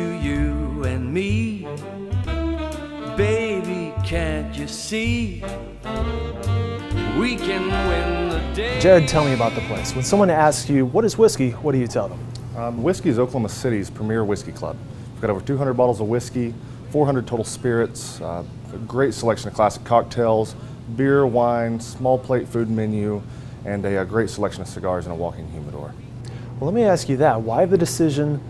to you and me. Baby, can't you see? We can win the day. Jarrod, tell me about the place. When someone asks you, what is whiskey, what do you tell them? Whiskey is Oklahoma City's premier whiskey club. We've got over 200 bottles of whiskey, 400 total spirits, a great selection of classic cocktails, beer, wine, small plate food menu, and a great selection of cigars and a walk-in humidor. Well, let me ask you that. Why the decision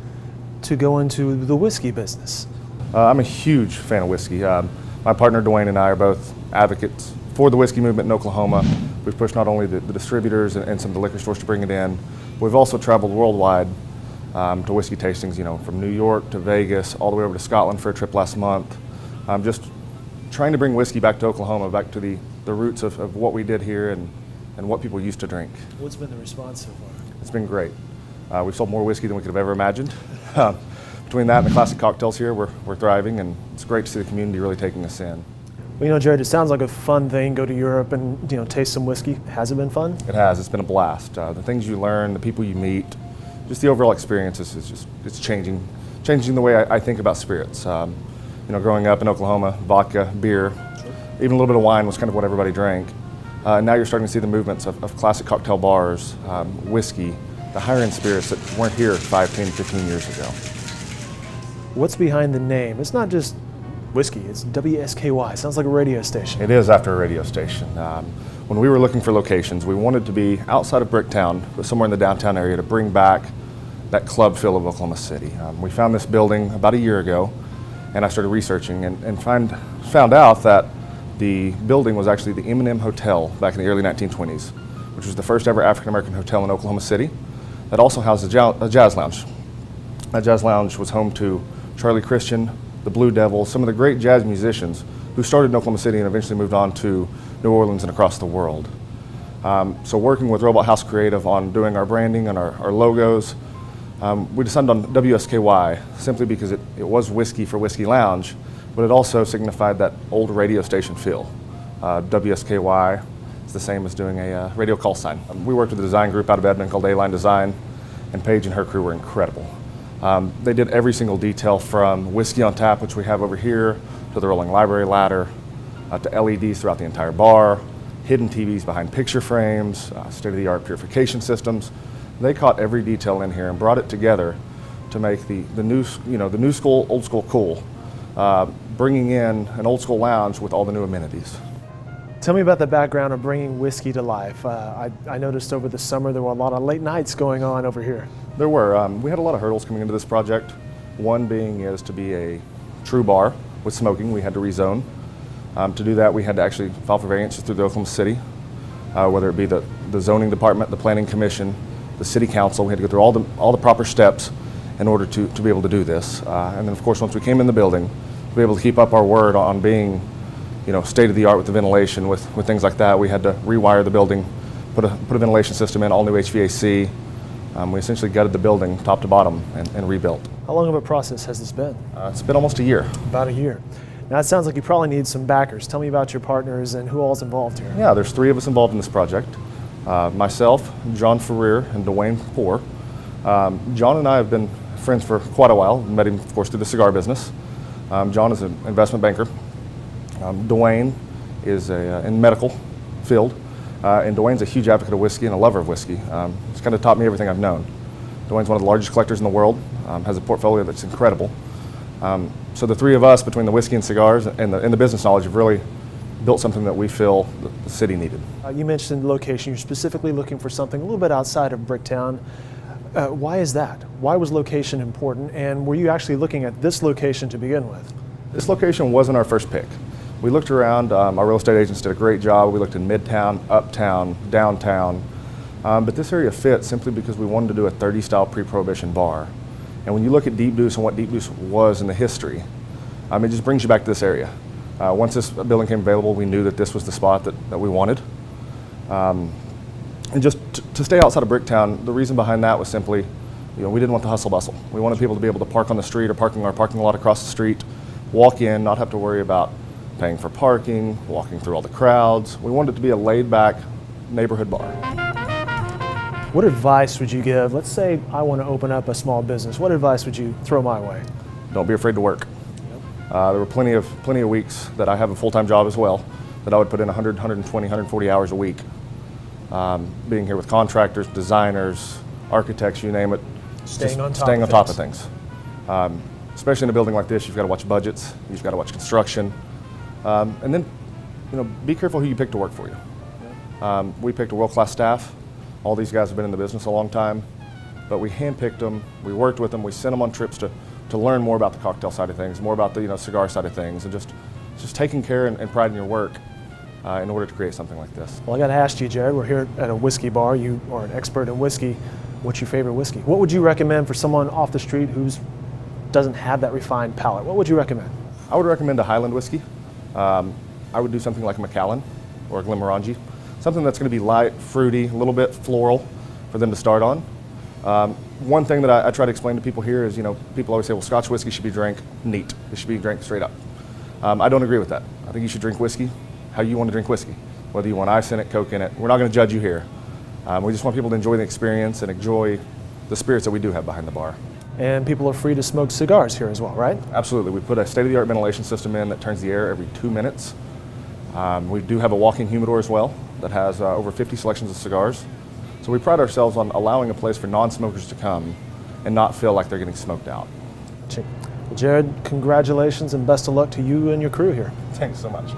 to go into the whiskey business? I'm a huge fan of whiskey. My partner Dwayne and I are both advocates for the whiskey movement in Oklahoma. We've pushed not only the distributors and some of the liquor stores to bring it in, but we've also traveled worldwide to whiskey tastings, from New York to Vegas, all the way over to Scotland for a trip last month. Just trying to bring whiskey back to Oklahoma, back to the roots of what we did here and what people used to drink. What's been the response so far? It's been great. We've sold more whiskey than we could have ever imagined. Between that and the classic cocktails here, we're thriving, and it's great to see the community really taking us in. Well, Jarrod, it sounds like a fun thing. Go to Europe and taste some whiskey. Has it been fun? It has. It's been a blast. The things you learn, the people you meet, just the overall experience it's changing the way I think about spirits. Growing up in Oklahoma, vodka, beer, even a little bit of wine was kind of what everybody drank. Now you're starting to see the movements of classic cocktail bars, whiskey, the higher end spirits that weren't here 5, 10, 15 years ago. What's behind the name? It's not just whiskey, it's WSKY. Sounds like a radio station. It is after a radio station. When we were looking for locations, we wanted to be outside of Bricktown, but somewhere in the downtown area to bring back that club feel of Oklahoma City. We found this building about a year ago, and I started researching and found out that the building was actually the M&M Hotel back in the early 1920s, which was the first ever African-American hotel in Oklahoma City that also housed a jazz lounge. That jazz lounge was home to Charlie Christian, the Blue Devils, some of the great jazz musicians who started in Oklahoma City and eventually moved on to New Orleans and across the world. So working with Robot House Creative on doing our branding and our logos, we decided on WSKY simply because it was whiskey for Whiskey Lounge, but it also signified that old radio station feel. WSKY is the same as doing a radio call sign. We worked with a design group out of Edmond called A-Line Design, and Paige and her crew were incredible. They did every single detail from whiskey on tap, which we have over here, to the rolling library ladder, to LEDs throughout the entire bar, hidden TVs behind picture frames, state-of-the-art purification systems. They caught every detail in here and brought it together to make the new school, old school cool, bringing in an old school lounge with all the new amenities. Tell me about the background of bringing whiskey to life. I noticed over the summer there were a lot of late nights going on over here. There were. We had a lot of hurdles coming into this project. One being is to be a true bar with smoking, we had to rezone. To do that, we had to actually file for variances through the Oklahoma City, whether it be the zoning department, the planning commission, the city council. We had to go through all the proper steps in order to be able to do this. And then, of course, once we came in the building, to be able to keep up our word on being state of the art with the ventilation, with things like that. We had to rewire the building, put a ventilation system in, all new HVAC. We essentially gutted the building top to bottom and rebuilt. How long of a process has this been? It's been almost a year. About a year. Now it sounds like you probably need some backers. Tell me about your partners and who all's involved here. Yeah, there's 3 of us involved in this project. Myself, John Ferrier, and Dwayne Poor. John and I have been friends for quite a while. Met him, of course, through the cigar business. John is an investment banker. Dwayne is in medical field, and Dwayne's a huge advocate of whiskey and a lover of whiskey. He's kind of taught me everything I've known. Dwayne's one of the largest collectors in the world, has a portfolio that's incredible. So the 3 of us, between the whiskey and cigars and the business knowledge, have really built something that we feel the city needed. You mentioned location. You're specifically looking for something a little bit outside of Bricktown. Why is that? Why was location important, and were you actually looking at this location to begin with? This location wasn't our first pick. We looked around, our real estate agents did a great job. We looked in Midtown, Uptown, Downtown, but this area fit simply because we wanted to do a 30 style pre-prohibition bar. And when you look at Deep Deuce and what Deep Deuce was in the history, it just brings you back to this area. Once this building came available, we knew that this was the spot that we wanted. And just to stay outside of Bricktown, the reason behind that was simply, we didn't want the hustle bustle. We wanted people to be able to park on the street or park in our parking lot across the street, walk in, not have to worry about paying for parking, walking through all the crowds. We wanted it to be a laid-back neighborhood bar. What advice would you give? Let's say I want to open up a small business. What advice would you throw my way? don't be afraid to work. There were plenty of weeks that I have a full-time job as well, that I would put in 100, 120, 140 hours a week. Being here with contractors, designers, architects, you name it. Staying on top of things. Especially in a building like this, you've got to watch budgets, you've got to watch construction, and then, be careful who you pick to work for you. We picked a world-class staff. All these guys have been in the business a long time, but we handpicked them, we worked with them, we sent them on trips to learn more about the cocktail side of things, more about the cigar side of things, and just taking care and pride in your work in order to create something like this. Well, I got to ask you, Jarrod, we're here at a whiskey bar. You are an expert in whiskey. What's your favorite whiskey? What would you recommend for someone off the street who doesn't have that refined palate? What would you recommend? I would recommend a Highland whiskey. I would do something like a Macallan or a Glenmorangie, something that's going to be light, fruity, a little bit floral for them to start on. One thing that I try to explain to people here is, people always say, well, Scotch whiskey should be drank neat. It should be drank straight up. I don't agree with that. I think you should drink whiskey how you want to drink whiskey, whether you want ice in it, Coke in it. We're not going to judge you here. We just want people to enjoy the experience and enjoy the spirits that we do have behind the bar. And people are free to smoke cigars here as well, right? Absolutely. We put a state-of-the-art ventilation system in that turns the air every 2 minutes. We do have a walk-in humidor as well that has over 50 selections of cigars. So we pride ourselves on allowing a place for non-smokers to come and not feel like they're getting smoked out. Well, Jarrod, congratulations and best of luck to you and your crew here. Thanks so much.